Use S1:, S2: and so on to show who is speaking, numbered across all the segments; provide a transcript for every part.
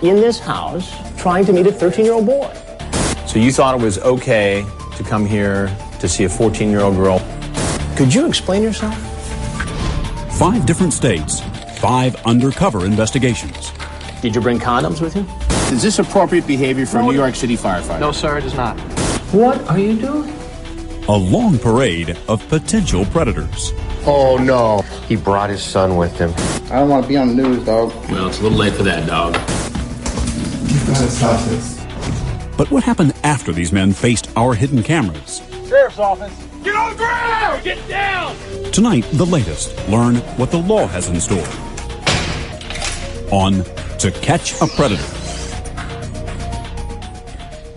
S1: in this house trying to meet a 13-year-old boy.
S2: So you thought it was okay to come here to see a 14-year-old girl?
S1: Could you explain yourself?
S3: 5 different states, 5 undercover investigations.
S1: Did you bring condoms with you?
S2: Is this appropriate behavior for a New York City firefighter?
S4: No, sir, it is not.
S1: What are you doing?
S3: A long parade of potential predators.
S5: Oh, no. He brought his son with him.
S6: I don't want to be on the news, dog.
S2: Well, it's a little late for that, dog.
S6: You've got to stop this.
S3: But what happened after these men faced our hidden cameras?
S4: Sheriff's office. Get on the ground! Get down!
S3: Tonight, the latest. Learn what the law has in store. On To Catch a Predator.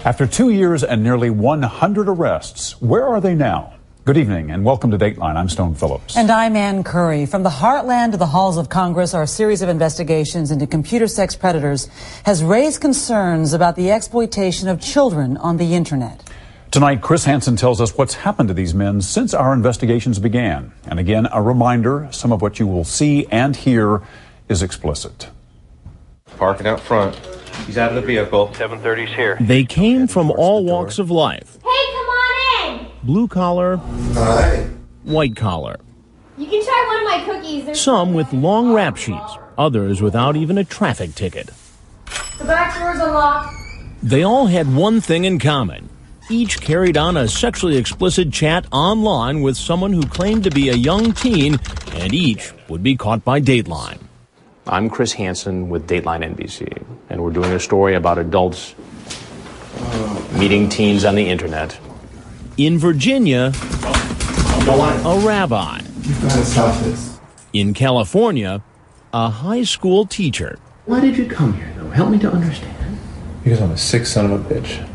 S3: After 2 years and nearly 100 arrests, where are they now? Good evening and welcome to Dateline. I'm Stone Phillips.
S7: And I'm Ann Curry. From the heartland to the halls of Congress, our series of investigations into computer sex predators has raised concerns about the exploitation of children on the internet.
S3: Tonight, Chris Hansen tells us what's happened to these men since our investigations began. And again, a reminder, some of what you will see and hear is explicit.
S5: Parking out front. He's out of the vehicle.
S4: 7:30's here.
S8: They came from all walks of life.
S9: Hey, come on in!
S8: Blue collar,
S6: Hi.
S8: white collar.
S9: You can try one of my cookies.
S8: Some with long rap sheets, others without even a traffic ticket.
S9: The back door's unlocked.
S8: They all had one thing in common. Each carried on a sexually explicit chat online with someone who claimed to be a young teen, and each would be caught by Dateline.
S2: I'm Chris Hansen with Dateline NBC, and we're doing a story about adults meeting teens on the internet.
S8: In Virginia, a rabbi.
S6: You've got to stop this.
S8: In California, a high school teacher.
S1: Why did you come here, though? Help me to understand.
S6: Because I'm a sick son of a bitch.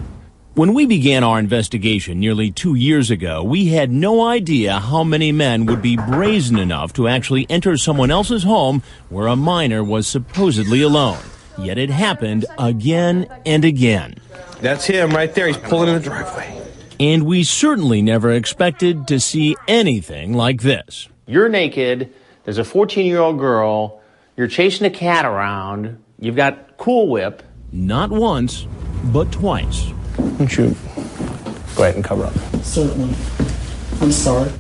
S8: When we began our investigation nearly 2 years ago, we had no idea how many men would be brazen enough to actually enter someone else's home where a minor was supposedly alone. Yet it happened again and again.
S5: That's him right there. He's pulling in the driveway.
S8: And we certainly never expected to see anything like this.
S1: You're naked. There's a 14-year-old girl. You're chasing a cat around. You've got Cool Whip.
S8: Not once, but twice.
S1: Why don't you go ahead and cover up?
S7: Certainly. I'm sorry.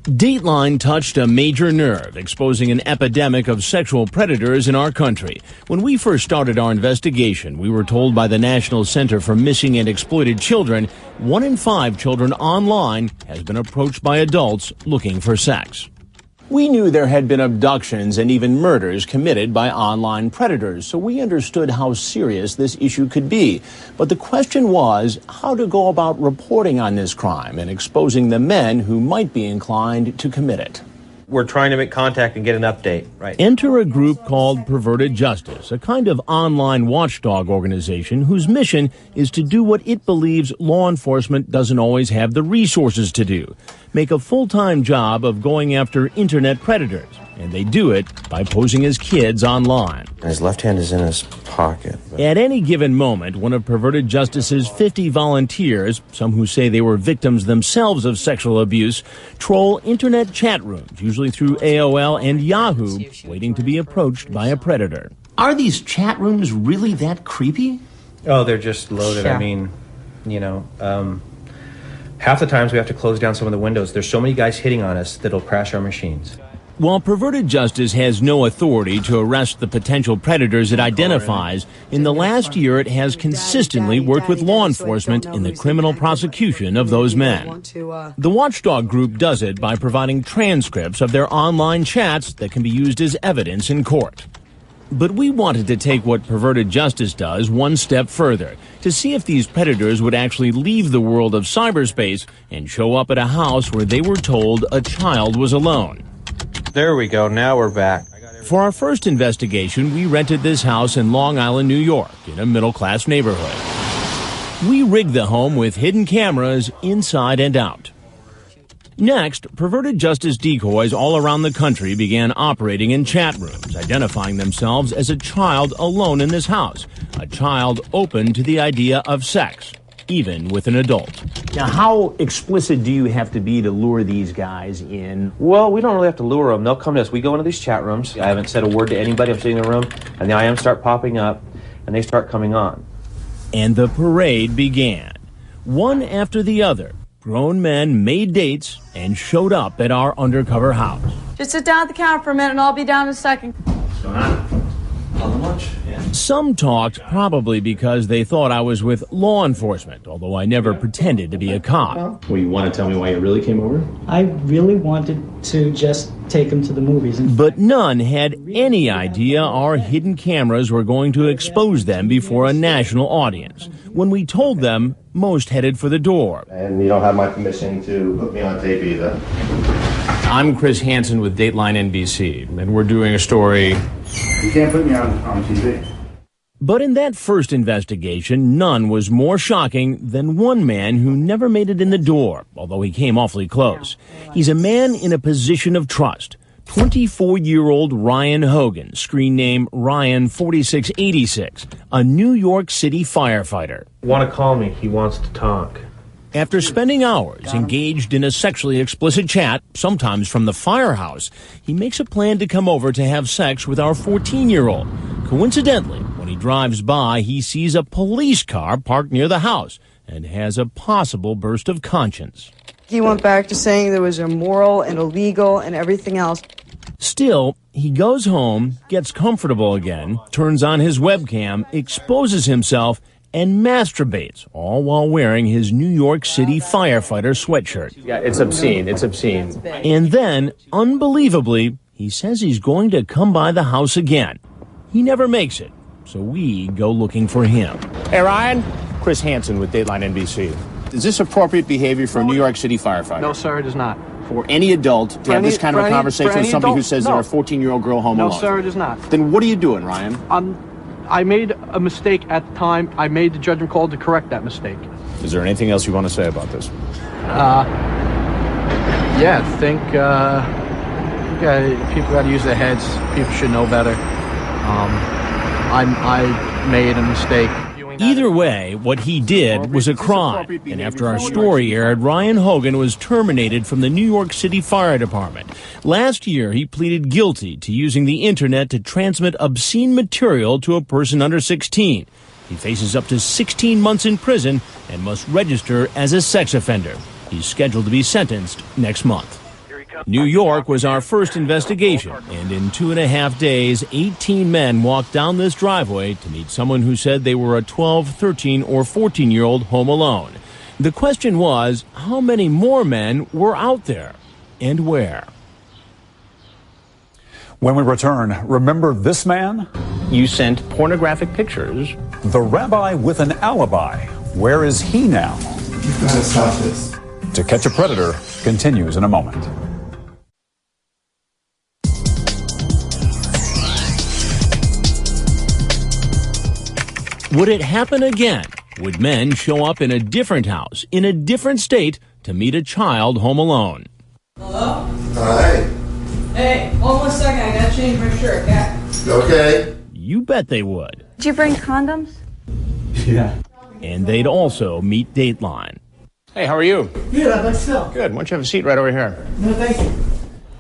S8: Dateline touched a major nerve, exposing an epidemic of sexual predators in our country. When we first started our investigation, we were told by the National Center for Missing and Exploited Children, 1 in 5 children online has been approached by adults looking for sex.
S2: We knew there had been abductions and even murders committed by online predators, so we understood how serious this issue could be. But the question was how to go about reporting on this crime and exposing the men who might be inclined to commit it.
S5: We're trying to make contact and get an update, right?
S8: Enter a group called Perverted Justice, a kind of online watchdog organization whose mission is to do what it believes law enforcement doesn't always have the resources to do. Make a full-time job of going after internet predators. And they do it by posing as kids online.
S5: His left hand is in his pocket.
S8: At any given moment, one of Perverted Justice's 50 volunteers, some who say they were victims themselves of sexual abuse, troll internet chat rooms, usually through AOL and Yahoo, waiting to be approached by a predator.
S1: Are these chat rooms really that creepy?
S10: Oh, they're just loaded.
S7: Yeah.
S10: I mean, half the times we have to close down some of the windows. There's so many guys hitting on us that'll crash our machines.
S8: While Perverted Justice has no authority to arrest the potential predators it identifies, in the last year it has consistently worked with law enforcement in the criminal prosecution of those men. The watchdog group does it by providing transcripts of their online chats that can be used as evidence in court. But we wanted to take what Perverted Justice does one step further, to see if these predators would actually leave the world of cyberspace and show up at a house where they were told a child was alone.
S5: There we go. Now we're back.
S8: For our first investigation, we rented this house in Long Island, New York, in a middle-class neighborhood. We rigged the home with hidden cameras inside and out. Next, Perverted Justice decoys all around the country began operating in chat rooms, identifying themselves as a child alone in this house, a child open to the idea of sex, even with an adult.
S1: Now, how explicit do you have to be to lure these guys in?
S5: Well, we don't really have to lure them. They'll come to us. We go into these chat rooms. I haven't said a word to anybody. I'm sitting in the room, and the IMs start popping up.
S10: and they start coming on.
S8: And the parade began. One after the other, grown men made dates and showed up at our undercover house.
S11: Just sit down at the counter for a minute and I'll be down in a second.
S10: What's going on? Nothing much. Yeah.
S8: Some talked probably because they thought I was with law enforcement, although I never pretended to be a cop.
S1: Well, you want to tell me why you really came over?
S12: I really wanted to just take him to the movies.
S8: But none had any idea our hidden cameras were going to expose them before a national audience. When we told them, most headed for the door.
S5: And you don't have my permission to put me on tape either.
S1: I'm Chris Hansen with Dateline NBC, and we're doing a story.
S6: You can't put me on TV.
S8: But in that first investigation, none was more shocking than one man who never made it in the door, although he came awfully close. He's a man in a position of trust. 24-year-old Ryan Hogan, screen name Ryan 4686, a New York City firefighter.
S10: Want to call me? He wants to talk.
S8: After spending hours engaged in a sexually explicit chat, sometimes from the firehouse, he makes a plan to come over to have sex with our 14-year-old. Coincidentally, when he drives by, he sees a police car parked near the house and has a possible burst of conscience.
S11: He went back to saying there was immoral and illegal and everything else.
S8: Still, he goes home, gets comfortable again, turns on his webcam, exposes himself, and masturbates, all while wearing his New York City firefighter sweatshirt.
S1: Yeah, it's obscene. It's obscene.
S8: And then, unbelievably, he says he's going to come by the house again. He never makes it, so we go looking for him.
S2: Hey, Ryan. Chris Hansen with Dateline NBC. Is this appropriate behavior for a New York City firefighter?
S13: No, sir, it is not.
S2: For any adult to have this kind of a conversation with somebody who says they're a 14-year-old girl home alone?
S13: No, sir, it is not.
S2: Then what are you doing, Ryan?
S13: I made a mistake at the time. I made the judgment call to correct that mistake.
S2: Is there anything else you want to say about this?
S13: Yeah, I think people got to use their heads. People should know better. I made a mistake.
S8: Either way, what he did was a crime, and after our story aired, Ryan Hogan was terminated from the New York City Fire Department. Last year, he pleaded guilty to using the internet to transmit obscene material to a person under 16. He faces up to 16 months in prison and must register as a sex offender. He's scheduled to be sentenced next month. New York was our first investigation, and in 2.5 days, 18 men walked down this driveway to meet someone who said they were a 12, 13, or 14-year-old home alone. The question was, how many more men were out there, and where?
S3: When we return, remember this man?
S1: You sent pornographic pictures.
S3: The rabbi with an alibi. Where is he now?
S6: You've got to stop this.
S3: To Catch a Predator continues in a moment.
S8: Would it happen again? Would men show up in a different house, in a different state, to meet a child home alone?
S11: Hello?
S6: Hi.
S11: Hey, hold 1 second. I gotta change my shirt, okay?
S6: Okay.
S8: You bet they would.
S9: Did you bring condoms?
S6: Yeah.
S8: And they'd also meet Dateline.
S1: Hey, how are you?
S12: Good, I'd like to sell.
S1: Good. Why don't you have a seat right over here?
S12: No, thank you.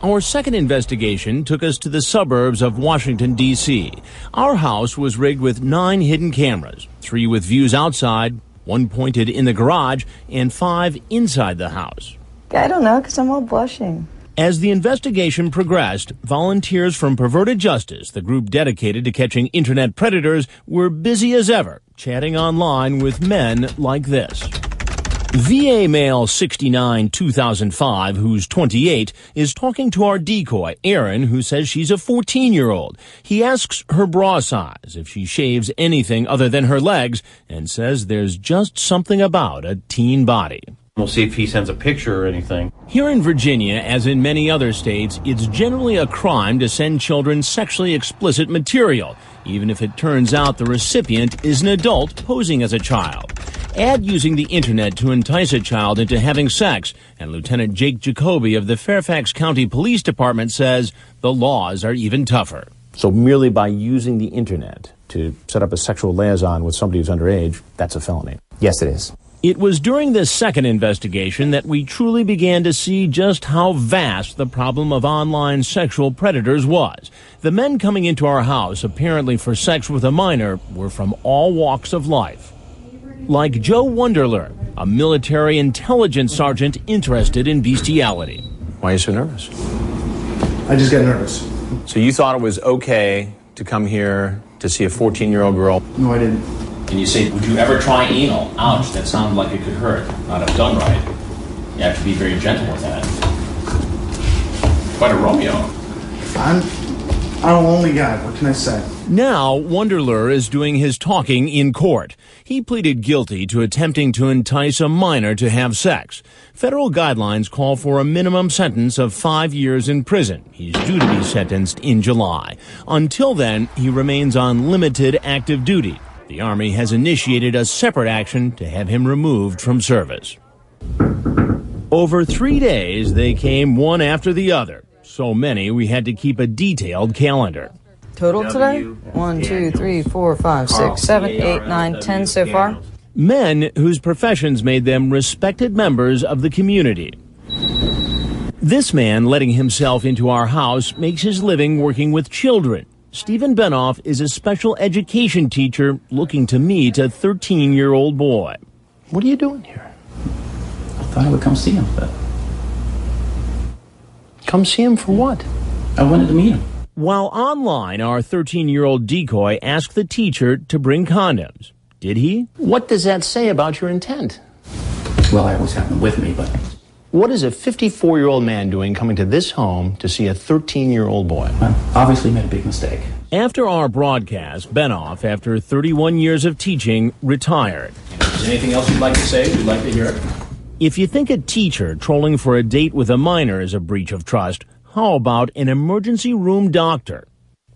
S8: Our second investigation took us to the suburbs of Washington, D.C. Our house was rigged with 9 hidden cameras, 3 with views outside, 1 pointed in the garage, and 5 inside the house.
S11: I don't know, because I'm all blushing.
S8: As the investigation progressed, volunteers from Perverted Justice, the group dedicated to catching internet predators, were busy as ever, chatting online with men like this. VA male 69 2005, who's 28, is talking to our decoy, Erin, who says she's a 14-year-old. He asks her bra size, if she shaves anything other than her legs, and says there's just something about a teen body.
S10: We'll see if he sends a picture or anything.
S8: Here in Virginia, as in many other states, it's generally a crime to send children sexually explicit material, even if it turns out the recipient is an adult posing as a child. Add using the internet to entice a child into having sex, and Lieutenant Jake Jacoby of the Fairfax County Police Department says the laws are even tougher.
S2: So merely by using the internet to set up a sexual liaison with somebody who's underage, that's a felony?
S14: Yes, it is.
S8: It was during this second investigation that we truly began to see just how vast the problem of online sexual predators was. The men coming into our house, apparently for sex with a minor, were from all walks of life. Like Joe Wunderler, a military intelligence sergeant interested in bestiality.
S2: Why are you so nervous?
S6: I just get nervous.
S2: So you thought it was okay to come here to see a 14-year-old girl?
S6: No, I didn't.
S1: And you say, would you ever try anal? Ouch, that sounds like it could hurt. Not if done right. You have to be very gentle with that. Quite a Romeo.
S6: I'm a lonely guy. What can I say?
S8: Now, Wunderler is doing his talking in court. He pleaded guilty to attempting to entice a minor to have sex. Federal guidelines call for a minimum sentence of 5 years in prison. He's due to be sentenced in July. Until then, he remains on limited active duty. The Army has initiated a separate action to have him removed from service. Over 3 days, they came one after the other. So many, we had to keep a detailed calendar.
S11: Total today? 1, 2, 3, 4, 5, 6, 7, 8, 9, 10 so far.
S8: Men whose professions made them respected members of the community. This man letting himself into our house makes his living working with children. Stephen Benoff is a special education teacher looking to meet a 13-year-old boy.
S1: What are you doing here?
S14: I thought I would come see him, but...
S1: Come see him for what?
S14: I wanted to meet him.
S8: While online, our 13-year-old decoy asked the teacher to bring condoms. Did he?
S1: What does that say about your intent?
S14: Well, I always have them with me, but...
S1: What is a 54-year-old man doing coming to this home to see a 13-year-old boy?
S14: Well, obviously made a big mistake.
S8: After our broadcast, Benoff, after 31 years of teaching, retired.
S1: Is there anything else you'd like to say? We'd like to hear it.
S8: If you think a teacher trolling for a date with a minor is a breach of trust, how about an emergency room doctor?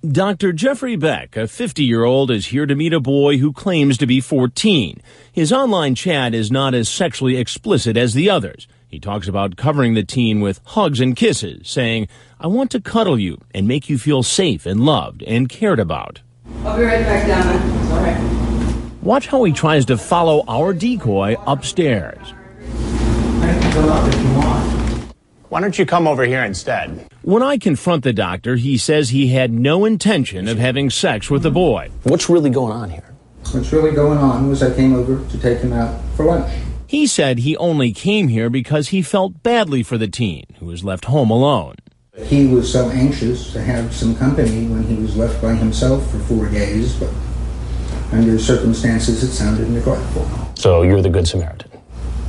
S8: Dr. Jeffrey Beck, a 50-year-old, is here to meet a boy who claims to be 14. His online chat is not as sexually explicit as the others. He talks about covering the teen with hugs and kisses, saying, "I want to cuddle you and make you feel safe and loved and cared about."
S11: I'll be right back down there. It's all right.
S8: Watch how he tries to follow our decoy upstairs.
S6: I can go up if you want.
S2: Why don't you come over here instead?
S8: When I confront the doctor, he says he had no intention of having sex with the boy.
S1: What's really going on here?
S15: What's really going on was I came over to take him out for lunch.
S8: He said he only came here because he felt badly for the teen, who was left home alone.
S15: He was so anxious to have some company when he was left by himself for 4 days, but under circumstances it sounded neglectful.
S1: So you're the Good Samaritan?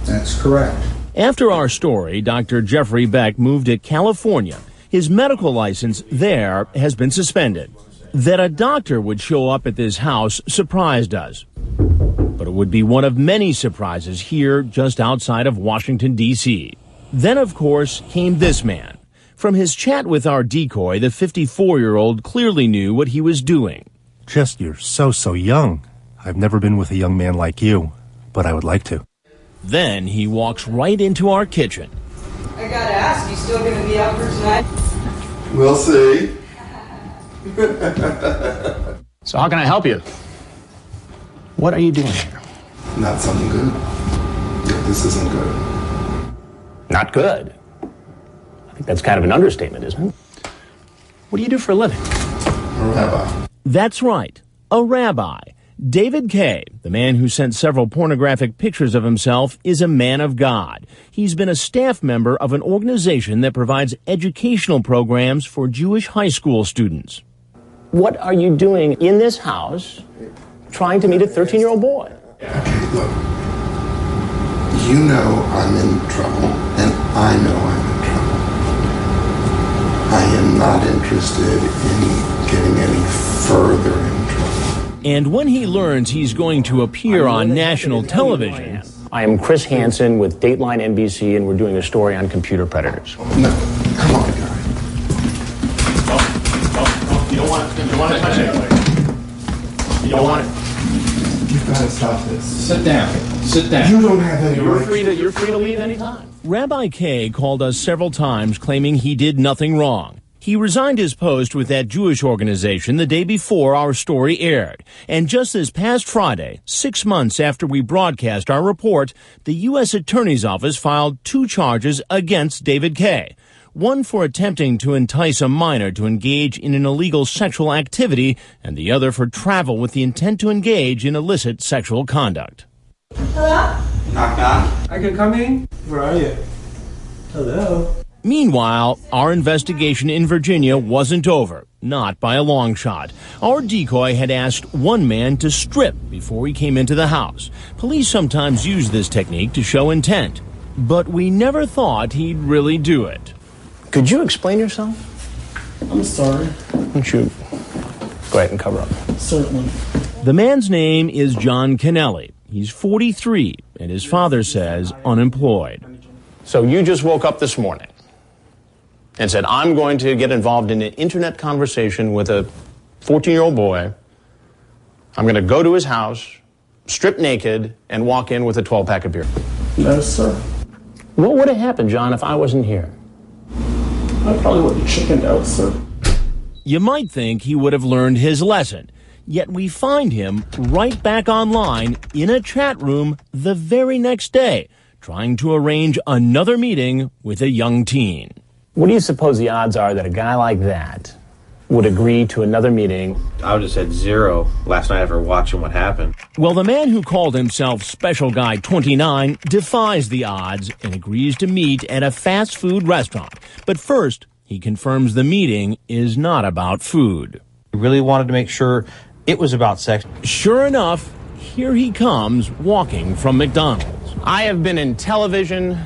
S15: That's correct.
S8: After our story, Dr. Jeffrey Beck moved to California. His medical license there has been suspended. That a doctor would show up at this house surprised us. But it would be one of many surprises here just outside of Washington, D.C. Then, of course, came this man. From his chat with our decoy, the 54-year-old clearly knew what he was doing.
S16: Just, you're so young. I've never been with a young man like you, but I would like to.
S8: Then he walks right into our kitchen.
S11: I gotta ask, you still gonna be up for tonight?
S6: We'll see.
S2: So how can I help you?
S1: What are you doing here?
S6: Not something good. Yeah, this isn't good.
S1: Not good? I think that's kind of an understatement, isn't it? What do you do for a living?
S6: A rabbi.
S8: That's right, a rabbi. David Kay, the man who sent several pornographic pictures of himself, is a man of God. He's been a staff member of an organization that provides educational programs for Jewish high school students.
S1: What are you doing in this house trying to meet a 13-year-old boy?
S6: Okay, look. You know I'm in trouble, and I know I'm in trouble. I am not interested in getting any further in trouble.
S8: And when he learns he's going to appear on national television...
S1: I am Chris Hansen with Dateline NBC, and we're doing a story on computer predators.
S6: No, come on, guy.
S2: You don't want to touch it. You don't want it.
S6: You've got to stop this.
S14: Sit down. Sit down.
S6: You don't have any
S1: You're
S6: right.
S1: free to leave anytime.
S8: Rabbi Kay called us several times claiming he did nothing wrong. He resigned his post with that Jewish organization the day before our story aired. And just this past Friday, 6 months after we broadcast our report, the U.S. Attorney's Office filed 2 charges against David K. One for attempting to entice a minor to engage in an illegal sexual activity, and the other for travel with the intent to engage in illicit sexual conduct.
S17: Hello? Knock, knock. I can come in? Where are you? Hello?
S8: Meanwhile, our investigation in Virginia wasn't over, not by a long shot. Our decoy had asked one man to strip before he came into the house. Police sometimes use this technique to show intent, but we never thought he'd really do it.
S2: Could you explain yourself?
S12: I'm sorry.
S2: Why don't you go ahead and cover up?
S12: Certainly.
S8: The man's name is John Kennelly. He's 43, and his father says unemployed.
S2: So you just woke up this morning and said, I'm going to get involved in an internet conversation with a 14-year-old boy. I'm going to go to his house, strip naked, and walk in with a 12-pack of beer.
S12: No, sir.
S2: What would have happened, John, if I wasn't here?
S12: I probably would have chickened out, sir.
S8: You might think he would have learned his lesson, yet we find him right back online in a chat room the very next day, trying to arrange another meeting with a young teen.
S2: What do you suppose the odds are that a guy like that would agree to another meeting?
S5: I would have said 0 last night after watching what happened.
S8: Well, the man who called himself Special Guy 29 defies the odds and agrees to meet at a fast food restaurant. But first, he confirms the meeting is not about food.
S10: He really wanted to make sure it was about sex.
S8: Sure enough, here he comes walking from McDonald's.
S2: I have been in television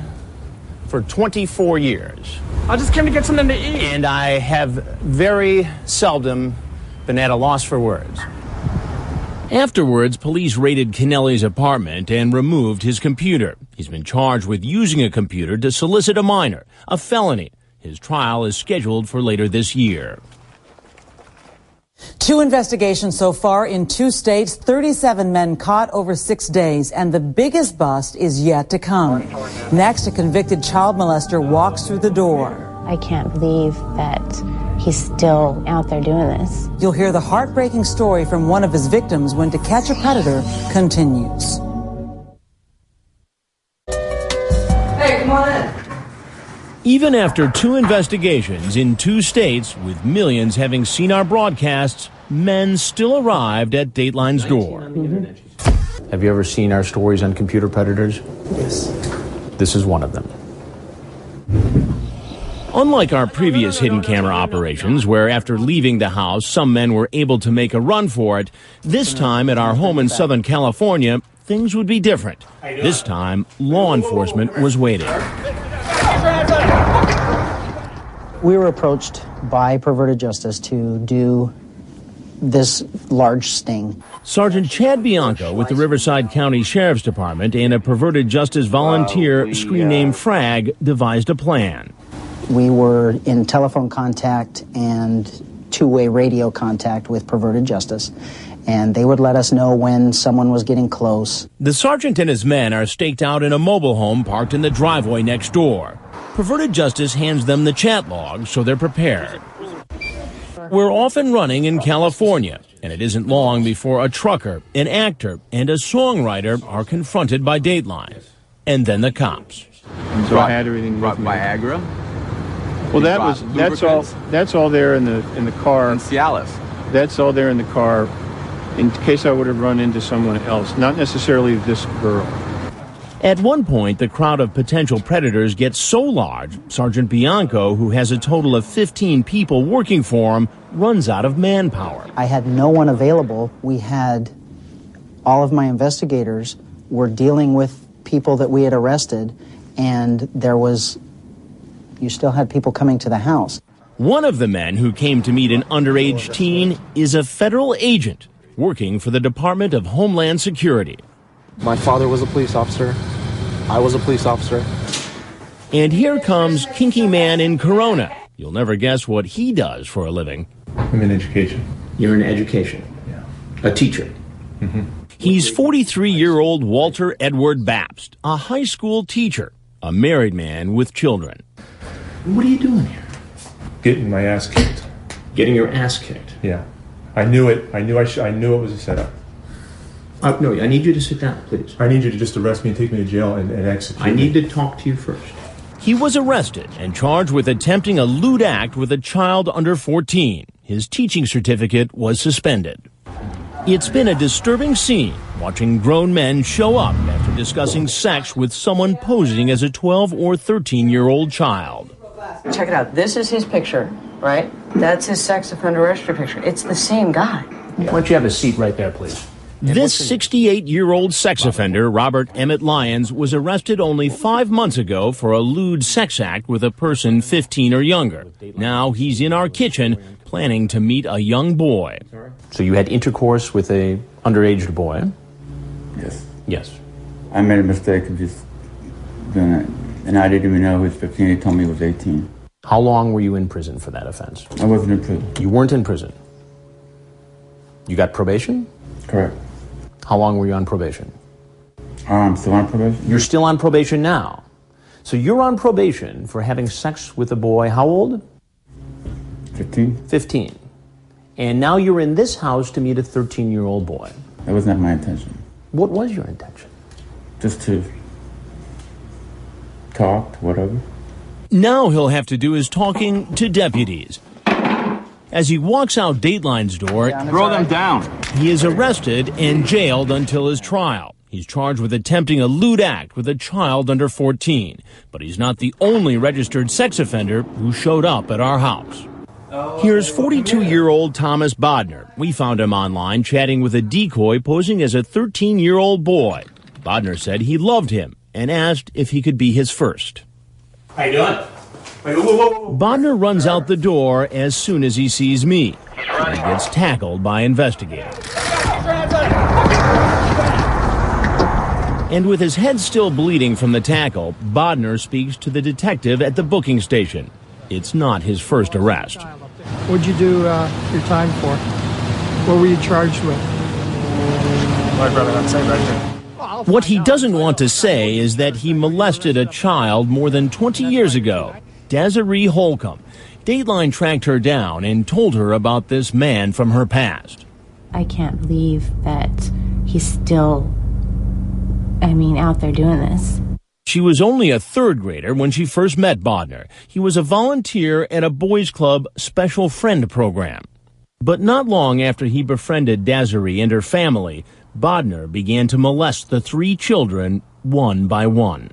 S2: for 24 years.
S13: I just came to get something to eat.
S2: And I have very seldom been at a loss for words.
S8: Afterwards, police raided Kennelly's apartment and removed his computer. He's been charged with using a computer to solicit a minor, a felony. His trial is scheduled for later this year.
S7: 2 investigations so far in 2 states, 37 men caught over 6 days, and the biggest bust is yet to come. Next, a convicted child molester walks through the door.
S18: I can't believe that he's still out there doing this.
S7: You'll hear the heartbreaking story from one of his victims when To Catch a Predator continues.
S11: Hey, come on in.
S8: Even after 2 investigations in 2 states, with millions having seen our broadcasts, men still arrived at Dateline's door.
S2: Have you ever seen our stories on computer predators?
S12: Yes.
S2: This is one of them.
S8: Unlike our previous hidden camera operations, where after leaving the house, some men were able to make a run for it, this time at our home in Southern California, things would be different. This time, law enforcement was waiting.
S19: We were approached by Perverted Justice to do this large sting.
S8: Sergeant Chad Bianco with the Riverside County Sheriff's Department and a Perverted Justice volunteer, screen name Frag, devised a plan.
S19: We were in telephone contact and two-way radio contact with Perverted Justice, and they would let us know when someone was getting close.
S8: The sergeant and his men are staked out in a mobile home parked in the driveway next door. Perverted Justice hands them the chat log so they're prepared. We're off and running in California, and it isn't long before a trucker, an actor, and a songwriter are confronted by Dateline. And then the cops.
S20: So I had everything with me.
S21: Viagra?
S20: Well, that's all there in the car.
S21: And Cialis.
S20: That's all there in the car in case I would have run into someone else, not necessarily this girl.
S8: At one point, the crowd of potential predators gets so large, Sergeant Bianco, who has a total of 15 people working for him, runs out of manpower.
S19: I had no one available. We had all of my investigators were dealing with people that we had arrested, and you still had people coming to the house.
S8: One of the men who came to meet an underage teen is a federal agent working for the Department of Homeland Security.
S22: My father was a police officer. I was a police officer.
S8: And here comes Kinky Man in Corona. You'll never guess what he does for a living.
S5: I'm in education.
S14: You're in education?
S5: Yeah.
S14: A teacher?
S5: Mm-hmm.
S8: He's 43-year-old Walter Edward Babst, a high school teacher, a married man with children.
S14: What are you doing here?
S4: getting my ass kicked.
S14: Getting your ass kicked?
S4: Yeah. I knew it. I knew it was a setup.
S14: No, I need you to sit down, please.
S4: I need you to just arrest me and take me to jail and execute me.
S14: I need to talk to you first.
S8: He was arrested and charged with attempting a lewd act with a child under 14. His teaching certificate was suspended. It's been a disturbing scene watching grown men show up after discussing sex with someone posing as a 12 or 13-year-old child.
S11: Check it out. This is his picture, right? That's his sex offender registry picture. It's the same guy.
S2: Why don't you have a seat right there, please?
S8: This 68-year-old sex offender, Robert Emmett Lyons, was arrested only 5 months ago for a lewd sex act with a person 15 or younger. Now he's in our kitchen planning to meet a young boy.
S2: So you had intercourse with a underage boy?
S21: Yes.
S2: Yes.
S21: I made a mistake of just doing it. And I didn't even know he was 15. He told me he was 18.
S2: How long were you in prison for that offense?
S21: I wasn't in prison.
S2: You weren't in prison? You got probation?
S21: Correct.
S2: How long were you on probation?
S21: I'm still on probation.
S2: You're still on probation now. So you're on probation for having sex with a boy, how old?
S21: 15.
S2: 15. And now you're in this house to meet a 13-year-old boy.
S21: That was not my intention.
S2: What was your intention?
S21: Just to talk, whatever.
S8: Now he'll have to do his talking to deputies. As he walks out Dateline's door,
S21: throw them down.
S8: He is arrested and jailed until his trial. He's charged with attempting a lewd act with a child under 14. But he's not the only registered sex offender who showed up at our house. Here's 42-year-old Thomas Bodner. We found him online chatting with a decoy posing as a 13-year-old boy. Bodner said he loved him and asked if he could be his first.
S2: How you doing?
S8: Bodner runs out the door as soon as he sees me. He gets tackled by investigators. And with his head still bleeding from the tackle, Bodner speaks to the detective at the booking station. It's not his first arrest.
S13: What'd you do your time for? What were you charged with?
S22: I'd rather not say right there.
S8: What he doesn't want to say is that he molested a child more than 20 years ago. Desiree Holcomb. Dateline tracked her down and told her about this man from her past.
S18: I can't believe that he's still, out there doing this.
S8: She was only a third grader when she first met Bodner. He was a volunteer at a boys' club special friend program. But not long after he befriended Desiree and her family, Bodner began to molest the 3 children one by one.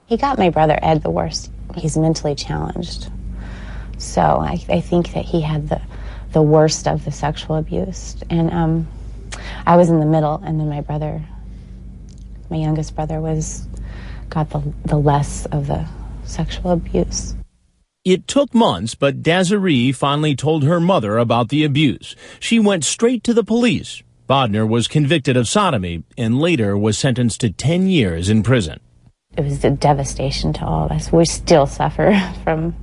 S18: He got my brother Ed the worst. He's mentally challenged. So I think that he had the worst of the sexual abuse. And I was in the middle, and then my youngest brother got the less of the sexual abuse.
S8: It took months, but Desiree finally told her mother about the abuse. She went straight to the police. Bodner was convicted of sodomy and later was sentenced to 10 years in prison.
S18: It was a devastation to all of us. We still suffer from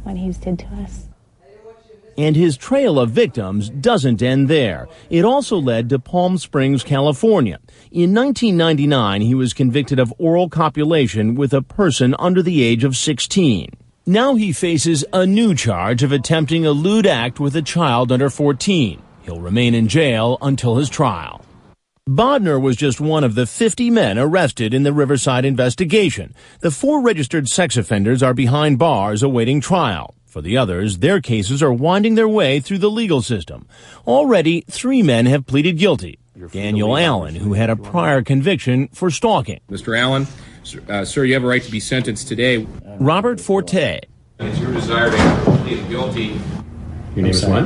S18: what he did to us.
S8: And his trail of victims doesn't end there. It also led to Palm Springs, California. In 1999, he was convicted of oral copulation with a person under the age of 16. Now he faces a new charge of attempting a lewd act with a child under 14. He'll remain in jail until his trial. Bodner was just one of the 50 men arrested in the Riverside investigation. The 4 registered sex offenders are behind bars awaiting trial. For the others, their cases are winding their way through the legal system. Already, 3 men have pleaded guilty. Daniel Allen, who had a prior conviction for stalking.
S23: Mr. Allen, sir, you have a right to be sentenced today.
S8: Robert Forte.
S23: It's your desire to plead guilty.
S2: Your name is what?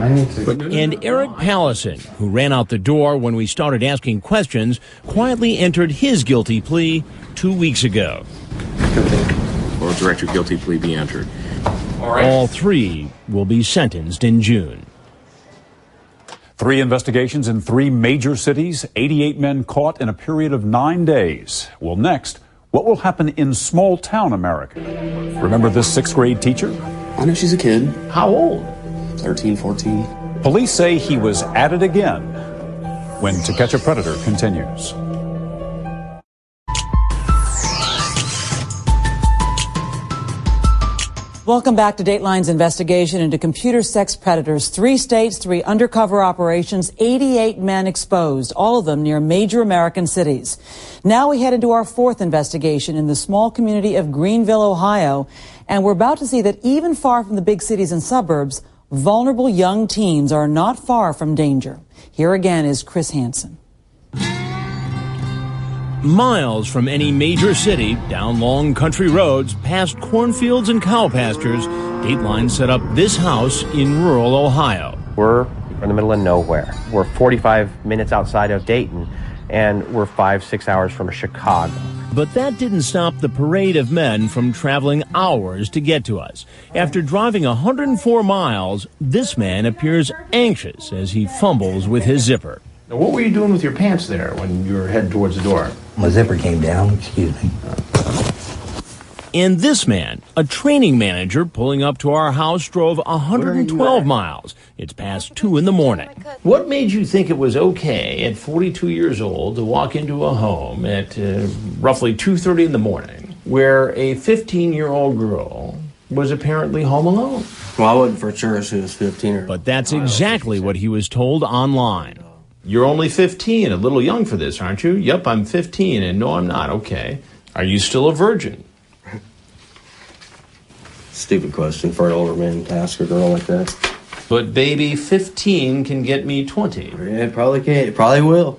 S8: And Eric Pallison, who ran out the door when we started asking questions, quietly entered his guilty plea 2 weeks ago.
S23: Or direct your guilty plea be entered.
S8: All 3 will be sentenced in June.
S3: 3 investigations in 3 major cities, 88 men caught in a period of 9 days. Well, next, what will happen in small-town America? Remember this 6th grade teacher?
S22: I know she's a kid.
S2: How old?
S22: 13, 14.
S3: Police say he was at it again when To Catch a Predator continues.
S7: Welcome back to Dateline's investigation into computer sex predators. 3 states, 3 undercover operations, 88 men exposed, all of them near major American cities. Now we head into our 4th investigation in the small community of Greenville, Ohio, and we're about to see that even far from the big cities and suburbs, vulnerable young teens are not far from danger. Here again is Chris Hansen.
S8: Miles from any major city, down long country roads, past cornfields and cow pastures, Dateline set up this house in rural Ohio.
S10: We're in the middle of nowhere. We're 45 minutes outside of Dayton, and we're 5-6 hours from Chicago.
S8: But that didn't stop the parade of men from traveling hours to get to us. After driving 104 miles, this man appears anxious as he fumbles with his zipper.
S1: Now, what were you doing with your pants there when you were heading towards the door?
S9: My zipper came down, excuse me.
S8: And this man, a training manager pulling up to our house, drove 112 miles. It's past 2 in the morning.
S1: What made you think it was okay at 42 years old to walk into a home at roughly 2:30 in the morning where a 15-year-old girl was apparently home alone?
S9: Well, I wasn't for sure she was 15.
S8: But that's exactly what he was told online.
S1: You're only 15, a little young for this, aren't you? Yep, I'm 15, and no, I'm not. Okay. Are you still a virgin?
S9: Stupid question for an older man to ask a girl like that.
S1: But baby, 15 can get me 20.
S9: Yeah, it probably can. It probably will.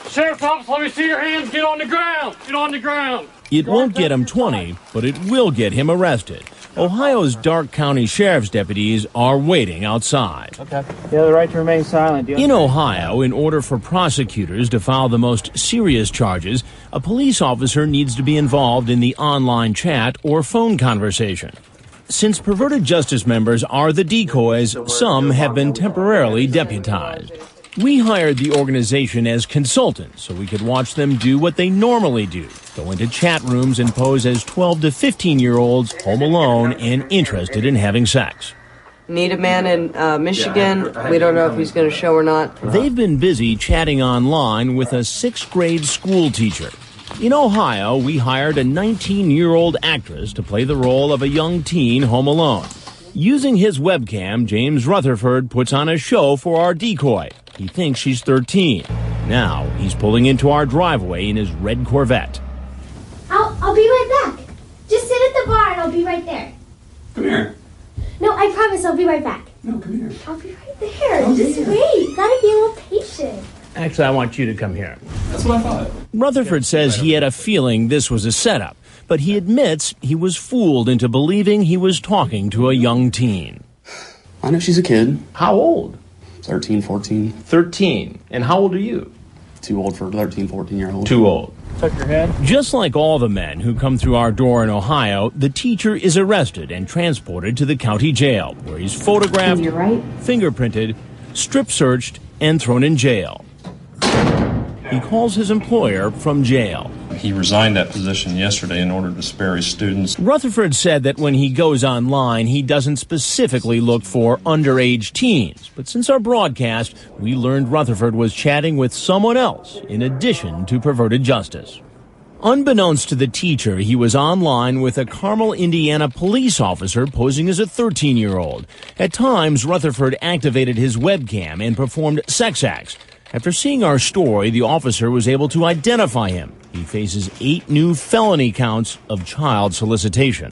S13: Sheriff's office, let me see your hands. Get on the ground. Get on the ground.
S8: It won't get him 20, but it will get him arrested. Ohio's Darke County Sheriff's deputies are waiting outside.
S12: Okay. You have the right to remain silent.
S8: In Ohio, in order for prosecutors to file the most serious charges, a police officer needs to be involved in the online chat or phone conversation. Since perverted justice members are the decoys, some have been temporarily deputized. We hired the organization as consultants so we could watch them do what they normally do, go into chat rooms and pose as 12 to 15-year-olds home alone and interested in having sex.
S11: Need a man in Michigan. We don't know if he's going to show or not.
S8: They've been busy chatting online with a 6th grade school teacher. In Ohio, we hired a 19-year-old actress to play the role of a young teen home alone. Using his webcam, James Rutherford puts on a show for our decoy. He thinks she's 13. Now he's pulling into our driveway in his red Corvette.
S15: I'll be right back. Just sit at the bar and I'll be right there.
S14: Come here.
S15: No, I promise I'll be right back.
S14: No, come here.
S15: I'll be right there. Just wait. You gotta be a little patient.
S1: Actually, I want you to come here.
S14: That's what I thought.
S8: Rutherford says he had a feeling this was a setup, but he admits he was fooled into believing he was talking to a young teen.
S14: I know she's a kid.
S1: How old?
S14: 13, 14.
S1: 13. And how old are you?
S14: Too old for 13, 14-year-old.
S1: Too old.
S12: Tuck your head.
S8: Just like all the men who come through our door in Ohio, the teacher is arrested and transported to the county jail, where he's photographed, fingerprinted, strip searched, and thrown in jail. He calls his employer from jail.
S16: He resigned that position yesterday in order to spare his students.
S8: Rutherford said that when he goes online, he doesn't specifically look for underage teens. But since our broadcast, we learned Rutherford was chatting with someone else in addition to perverted justice. Unbeknownst to the teacher, he was online with a Carmel, Indiana police officer posing as a 13-year-old. At times, Rutherford activated his webcam and performed sex acts. After seeing our story, the officer was able to identify him. He faces 8 new felony counts of child solicitation.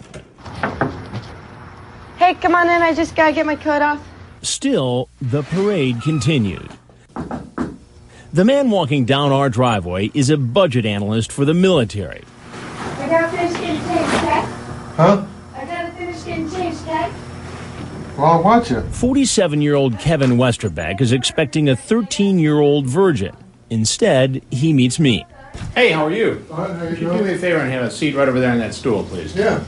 S15: Hey, come on in. I just gotta get my coat off.
S8: Still, the parade continued. The man walking down our driveway is a budget analyst for the military.
S15: I gotta finish getting changed, okay?
S6: Huh?
S15: I gotta finish getting changed, okay?
S6: Well, I'll watch it.
S8: 47-year-old Kevin Westerbeck is expecting a 13-year-old virgin. Instead, he meets me.
S1: Hey, how are you? Could you do me a favor and have a seat right over there on that stool, please?
S6: Yeah.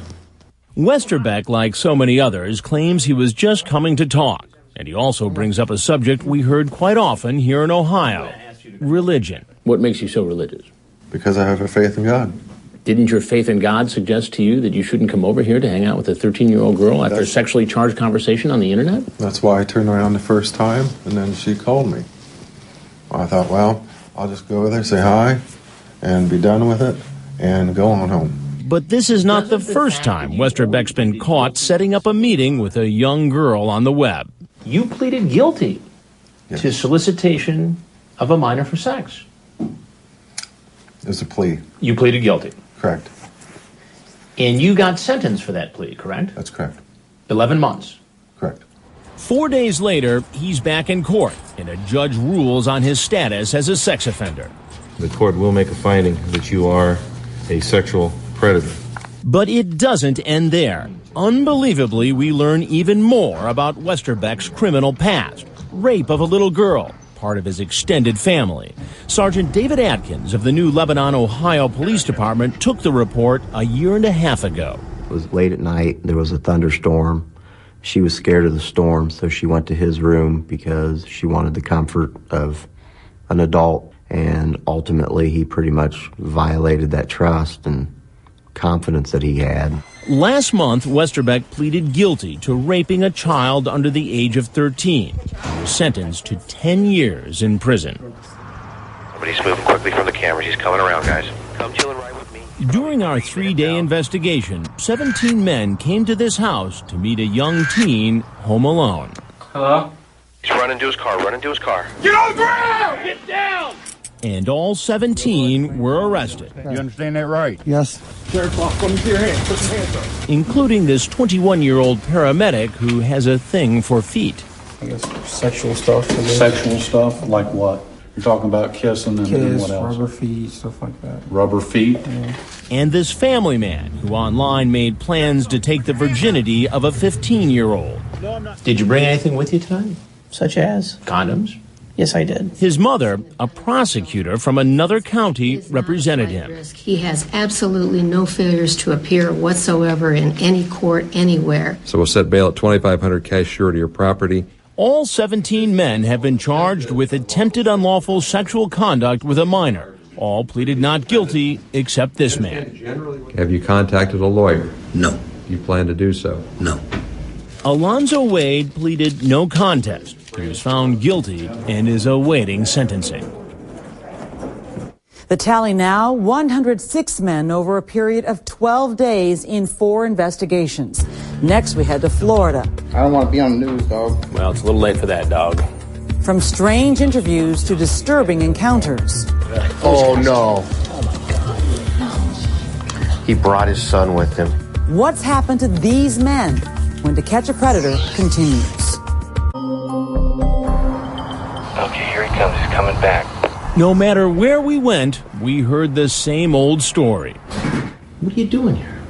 S8: Westerbeck, like so many others, claims he was just coming to talk. And he also brings up a subject we heard quite often here in Ohio: religion.
S24: What makes you so religious?
S6: Because I have a faith in God.
S24: Didn't your faith in God suggest to you that you shouldn't come over here to hang out with a 13-year-old girl after a sexually charged conversation on the internet?
S6: That's why I turned around the first time, and then she called me. I thought, well, I'll just go over there, say hi, and be done with it, and go on home.
S8: But this is not the first time Westerbeck's been caught setting up a meeting with a young girl on the web.
S1: You pleaded guilty to solicitation of a minor for sex.
S5: It was a plea.
S1: You pleaded guilty.
S5: Correct.
S1: And you got sentenced for that plea, correct?
S5: That's correct.
S1: 11 months.
S5: Correct.
S8: 4 days later, he's back in court, and a judge rules on his status as a sex offender.
S17: The court will make a finding that you are a sexual predator.
S8: But it doesn't end there. Unbelievably, we learn even more about Westerbeck's criminal past. Rape of a little girl, part of his extended family. Sergeant David Atkins of the New Lebanon, Ohio Police Department took the report a year and a half ago.
S9: It was late at night. There was a thunderstorm. She was scared of the storm, so she went to his room because she wanted the comfort of an adult. And ultimately, he pretty much violated that trust and confidence that he had.
S8: Last month, Westerbeck pleaded guilty to raping a child under the age of 13. He was sentenced to 10 years in prison.
S10: Somebody's moving quickly from the cameras. He's coming around, guys. Come chilling right with me.
S8: During our 3-day investigation, 17 men came to this house to meet a young teen home alone.
S10: Hello? He's running to his car.
S19: Get on the ground! Get down!
S8: And all 17 were arrested.
S19: You understand that right?
S22: Yes.
S19: Sheriff, let me see your hands. Put your hands up.
S8: Including this 21-year-old paramedic who has a thing for feet.
S22: I guess sexual stuff.
S3: Sexual stuff? Like what? You're talking about kissing and then what else?
S22: Rubber feet, stuff like that.
S3: Rubber feet?
S22: Yeah.
S8: And this family man who online made plans to take the virginity of a 15-year-old.
S1: Did you bring anything with you tonight?
S20: Such as?
S1: Condoms?
S20: Yes, I did.
S8: His mother, a prosecutor from another county, represented him.
S25: He has absolutely no failures to appear whatsoever in any court anywhere.
S17: So we'll set bail at $2,500 cash surety or property.
S8: All 17 men have been charged with attempted unlawful sexual conduct with a minor. All pleaded not guilty except this man.
S17: Have you contacted a lawyer?
S26: No.
S17: You plan to do so?
S26: No.
S8: Alonzo Wade pleaded no contest. He was found guilty and is awaiting sentencing.
S7: The tally now, 106 men over a period of 12 days in 4 investigations. Next, we head to Florida.
S22: I don't want to be on the news, dog.
S24: Well, it's a little late for that, dog.
S7: From strange interviews to disturbing encounters.
S10: Oh, no. He brought his son with him.
S7: What's happened to these men? When To Catch a Predator continues.
S10: Okay, here he comes. He's coming back.
S8: No matter where we went, we heard the same old story.
S1: What are you doing here?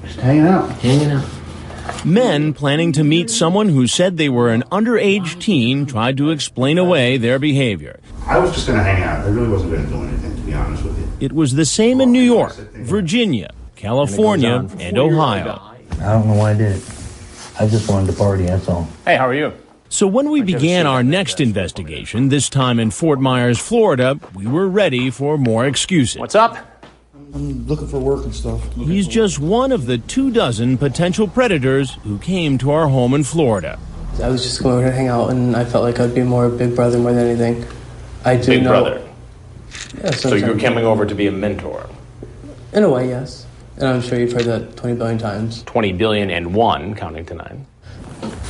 S22: Just hanging out.
S1: Hanging out.
S8: Men planning to meet someone who said they were an underage teen tried to explain away their behavior.
S27: I was just going to hang out. I really wasn't going to do anything, to be honest with you.
S8: It was the same in New York, Virginia, California, and Ohio.
S28: I don't know why I did it. I just wanted to party, that's all.
S24: Hey, how are you?
S8: So when we began our next investigation, this time in Fort Myers, Florida, we were ready for more excuses.
S24: What's up?
S22: I'm looking for work and stuff.
S8: He's just one of the 24 potential predators who came to our home in Florida.
S29: I was just going over to hang out, and I felt like I'd be more big brother more than anything. I do
S24: Big
S29: know.
S24: brother.
S29: Yeah,
S24: So you're coming over to be a mentor.
S29: In a way, yes. And I'm sure you've heard that 20 billion times.
S24: 20 billion and 1, counting to 9.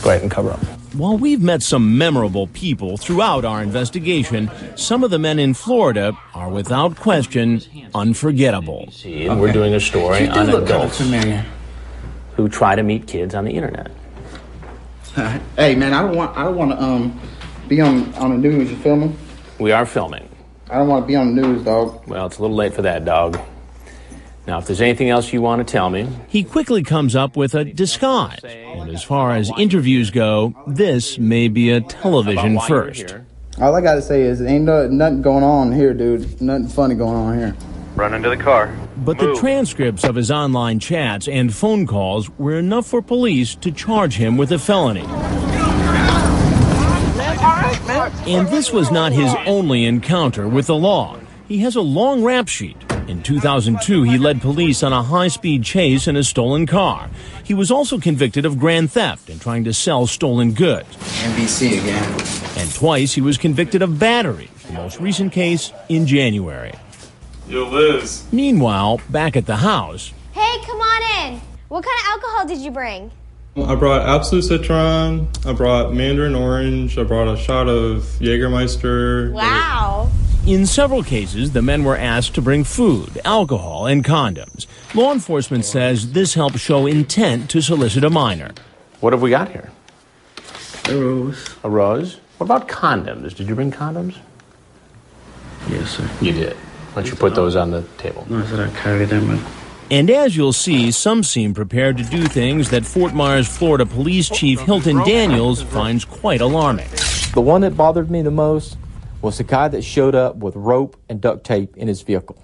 S24: Go ahead and cover up.
S8: While we've met some memorable people throughout our investigation, some of the men in Florida are without question unforgettable.
S24: See, and we're doing a story on adults who try to meet kids on the internet.
S22: Hey man, I don't want to be on the news. You filming?
S24: We are filming.
S22: I don't want to be on the news, dog.
S24: Well, it's a little late for that, dog. Now, if there's anything else you want to tell me.
S8: He quickly comes up with a disguise. And as far as interviews go, this may be a television first.
S22: All I got to say is, ain't nothing going on here, dude. Nothing funny going on here.
S10: Run into the car.
S8: But the transcripts of his online chats and phone calls were enough for police to charge him with a felony. And this was not his only encounter with the law. He has a long rap sheet. In 2002, he led police on a high-speed chase in a stolen car. He was also convicted of grand theft and trying to sell stolen goods.
S22: NBC again.
S8: And twice he was convicted of battery, the most recent case in January.
S2: Yo, Liz.
S8: Meanwhile, back at the house,
S15: Hey, come on in. What kind of alcohol did you bring?
S2: I brought Absolute Citron, I brought Mandarin Orange, I brought a shot of Jägermeister.
S15: Wow.
S8: in several cases, the men were asked to bring food, alcohol, and condoms. Law enforcement says this helped show intent to solicit a minor.
S24: What have we got here?
S29: A rose.
S24: A rose? What about condoms? Did you bring condoms?
S29: Yes, sir.
S24: You did. Why don't you put those on the table?
S29: No, I said I'd carry them.
S8: And as you'll see, some seem prepared to do things that Fort Myers, Florida Police Chief Hilton Daniels finds quite alarming.
S4: The one that bothered me the most was the guy that showed up with rope and duct tape in his vehicle.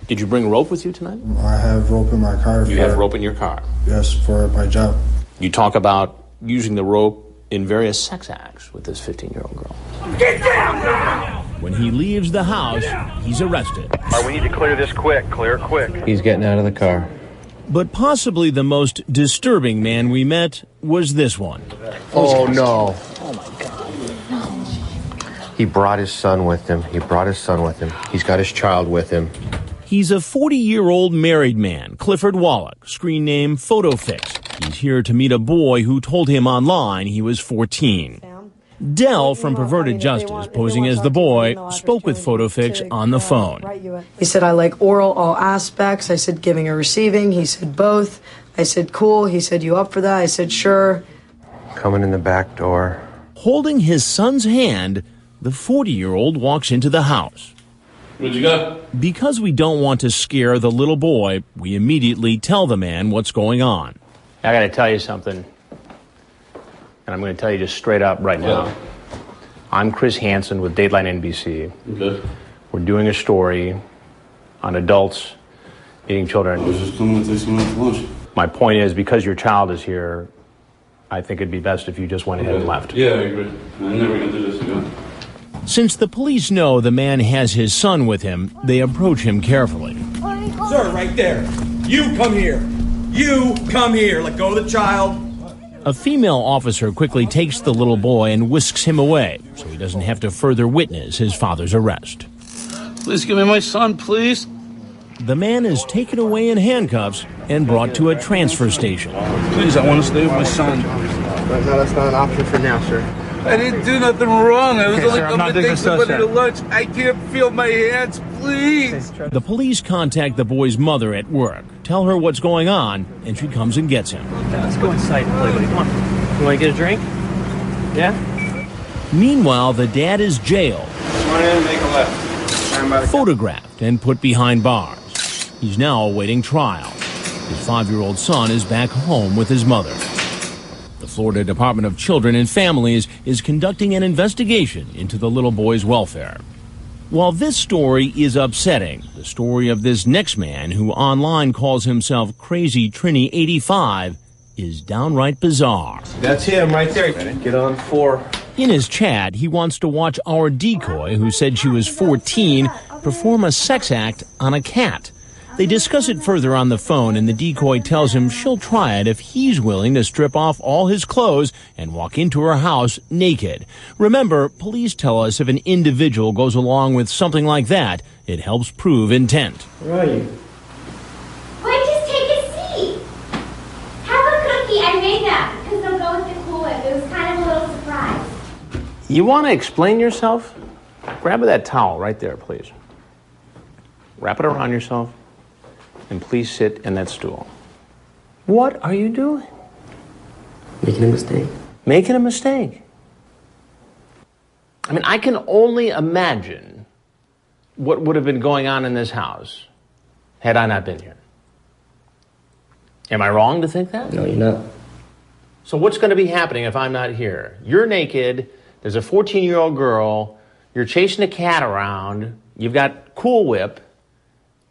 S24: Did you bring rope with you tonight?
S11: I have rope in my car.
S24: You have rope in your car?
S11: Yes, for my job.
S24: You talk about using the rope in various sex acts with this 15-year-old girl.
S19: Get down now!
S8: When he leaves the house, he's arrested.
S13: All right, we need to clear this quick. Clear quick.
S10: He's getting out of the car.
S8: But possibly the most disturbing man we met was this one.
S10: Oh, no. Oh, my God. He brought his son with him. He's got his child with him.
S8: He's a 40-year-old married man, Clifford Wallach, screen name PhotoFix. He's here to meet a boy who told him online he was 14. Dell from Perverted Justice, posing as the boy, spoke with PhotoFix on the phone.
S14: He said, I like oral, all aspects. I said, giving or receiving. He said, both. I said, cool. He said, you up for that? I said, sure.
S10: Coming in the back door.
S8: Holding his son's hand, the 40-year-old walks into the house.
S24: What'd you got?
S8: Because we don't want to scare the little boy, we immediately tell the man what's going on.
S24: I gotta tell you something. And I'm going to tell you just straight up right now. Yeah. I'm Chris Hansen with Dateline NBC.
S17: Okay.
S24: We're doing a story on adults eating children.
S17: I was just coming to take some lunch.
S24: My point is, because your child is here, I think it'd be best if you just went ahead and left.
S17: Yeah, I agree. I'm never going to do this again.
S8: Since the police know the man has his son with him, they approach him carefully.
S19: Sir, right there. You come here. You come here. Let go of the child.
S8: A female officer quickly takes the little boy and whisks him away so he doesn't have to further witness his father's arrest.
S19: Please give me my son, please.
S8: The man is taken away in handcuffs and brought to a transfer station.
S19: Please, I want to stay with my son.
S4: No, that's not an option for now, sir.
S19: I didn't do nothing wrong. I was
S4: Okay,
S19: only
S4: sir, I'm not
S19: coming to
S4: doing
S19: take
S4: so,
S19: somebody
S4: sir.
S19: to lunch. I can't feel my hands, please.
S8: The police contact the boy's mother at work, tell her what's going on, and she comes and gets him.
S29: Let's go inside and play, buddy. Come on. You want to get a drink? Yeah?
S8: Meanwhile, the dad is jailed,
S19: Come on in and make a left.
S8: photographed, and put behind bars. He's now awaiting trial. His 5-year-old son is back home with his mother. The Florida Department of Children and Families is conducting an investigation into the little boy's welfare. While this story is upsetting, the story of this next man, who online calls himself Crazy Trini 85, is downright bizarre.
S4: That's him right there. Get on 4.
S8: In his chat, he wants to watch our decoy, who said she was 14, perform a sex act on a cat. They discuss it further on the phone, and the decoy tells him she'll try it if he's willing to strip off all his clothes and walk into her house naked. Remember, police tell us if an individual goes along with something like that, it helps prove intent.
S14: Where are you?
S15: Why, just take a seat. Have a cookie. I made that because they'll go with the Cool Whip. It was kind of a little surprise.
S24: You want to explain yourself? Grab that towel right there, please. Wrap it around yourself, and please sit in that stool. What are you doing?
S4: Making a mistake.
S24: Making a mistake. I mean, I can only imagine what would have been going on in this house had I not been here. Am I wrong to think that?
S4: No, you're not.
S24: So what's going to be happening if I'm not here? You're naked, there's a 14-year-old girl, you're chasing a cat around, you've got Cool Whip,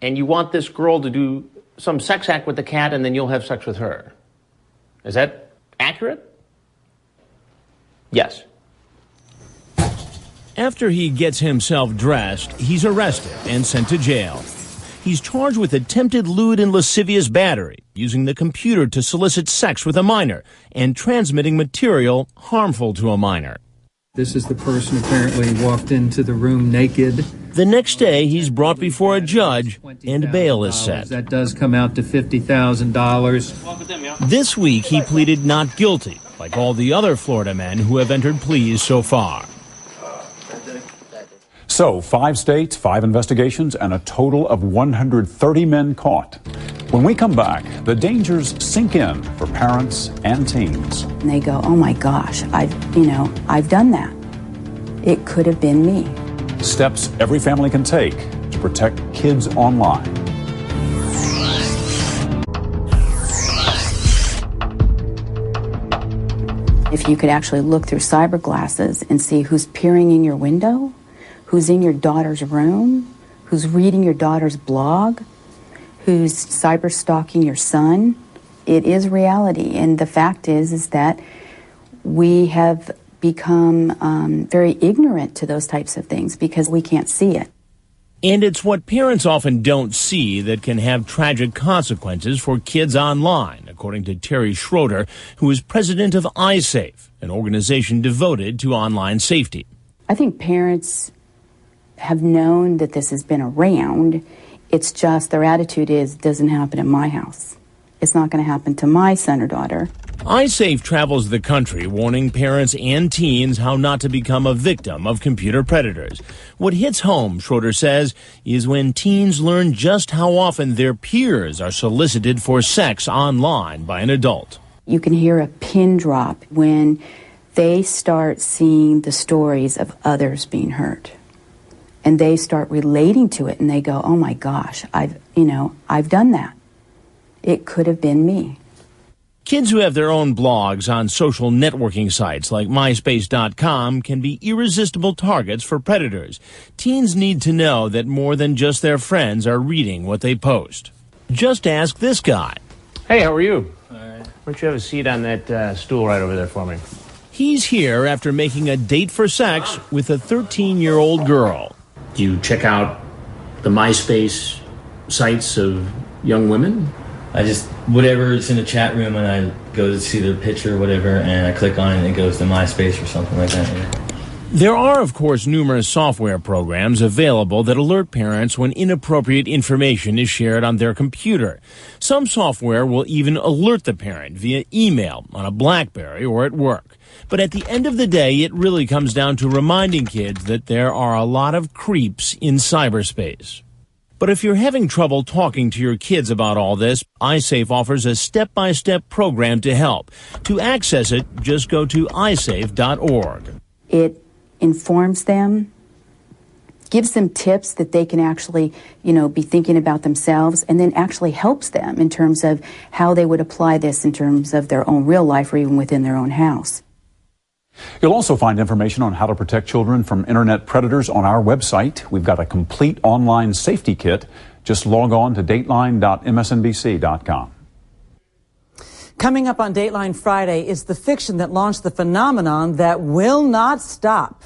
S24: and you want this girl to do some sex act with the cat, and then you'll have sex with her. Is that accurate? Yes.
S8: After he gets himself dressed, he's arrested and sent to jail. He's charged with attempted lewd and lascivious battery, using the computer to solicit sex with a minor, and transmitting material harmful to a minor.
S5: This is the person apparently walked into the room naked.
S8: The next day, he's brought before a judge and bail is set.
S5: That does come out to $50,000.
S8: This week, he pleaded not guilty, like all the other Florida men who have entered pleas so far.
S3: So, 5 states, 5 investigations, and a total of 130 men caught. When we come back, the dangers sink in for parents and teens.
S6: And they go, oh my gosh, I've done that. It could have been me.
S3: Steps every family can take to protect kids online.
S6: If you could actually look through cyber glasses and see who's peering in your window, who's in your daughter's room, who's reading your daughter's blog, who's cyber stalking your son, it is reality. And the fact is that we have become very ignorant to those types of things because we can't see it.
S8: And it's what parents often don't see that can have tragic consequences for kids online, according to Terry Schroeder, who is president of iSafe, an organization devoted to online safety.
S6: I think parents have known that this has been around. It's just their attitude is, it doesn't happen in my house. It's not going to happen to my son or daughter.
S8: iSafe travels the country warning parents and teens how not to become a victim of computer predators. What hits home, Schroeder says, is when teens learn just how often their peers are solicited for sex online by an adult.
S6: You can hear a pin drop when they start seeing the stories of others being hurt. And they start relating to it and they go, oh my gosh, I've done that. It could have been me.
S8: Kids who have their own blogs on social networking sites like MySpace.com can be irresistible targets for predators. Teens need to know that more than just their friends are reading what they post. Just ask this guy.
S24: Hey, how are you? All right. Why don't you have a seat on that stool right over there for me?
S8: He's here after making a date for sex with a 13-year-old girl.
S1: Do you check out the MySpace sites of young women?
S28: I just, whatever's in the chat room, and I go to see their picture or whatever, and I click on it and it goes to MySpace or something like that. Yeah.
S8: There are, of course, numerous software programs available that alert parents when inappropriate information is shared on their computer. Some software will even alert the parent via email on a BlackBerry or at work. But at the end of the day, it really comes down to reminding kids that there are a lot of creeps in cyberspace. But if you're having trouble talking to your kids about all this, iSafe offers a step-by-step program to help. To access it, just go to iSafe.org.
S6: It informs them, gives them tips that they can actually, be thinking about themselves, and then actually helps them in terms of how they would apply this in terms of their own real life or even within their own house.
S3: You'll also find information on how to protect children from internet predators on our website. We've got a complete online safety kit. Just log on to dateline.msnbc.com.
S7: Coming up on Dateline Friday is the fiction that launched the phenomenon that will not stop.